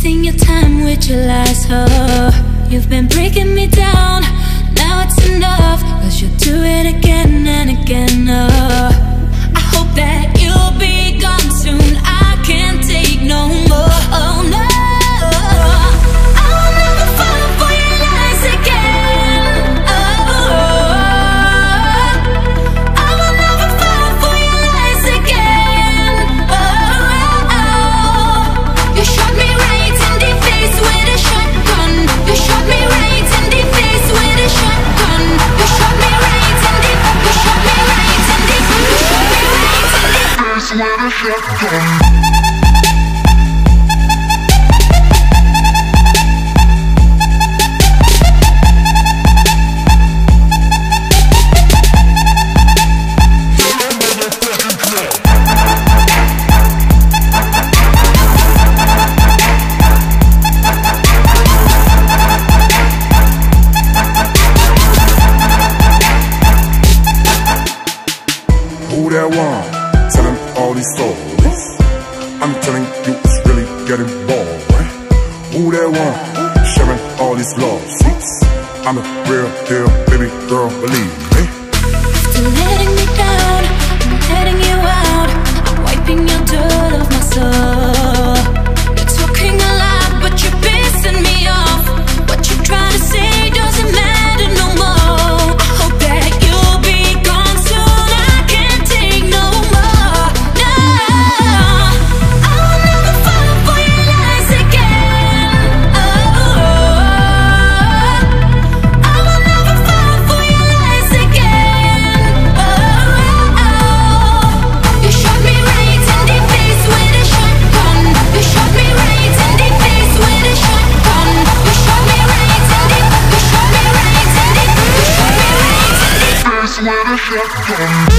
wasting your time with your lies, oh. You've been breaking me down, now it's enough, 'cause you'll do it again and again, oh. I hope that you'll be gone soon, I can't take no more, oh no. I will never fall for your lies again, oh. I will never fall for your lies again, oh. You shot me right in the face with a shotgun. You shot me right in the face with a shotgun. You shot me right in the, you shot me right in the, you shot me right in the face with a shotgun. Who that one? Telling all these stories. I'm telling you it's really getting boring. Who that one? Sharing all these love seats. I'm the real deal, baby girl, believe me. After letting me down, I'm letting you out. I'm wiping your dirt off my soul. You're talking a lot, but you're pissing me off. What you try to say doesn't matter no more. I hope that you'll be gone soon, I can't take no more. No, I will never fall for your lies again, oh. I will never fall for your lies again, oh. You shot me right in the face with a shotgun. You shot me right in the face with a shotgun. You shot me right in the, you shot me right in the, you shot me right in the face with a shotgun.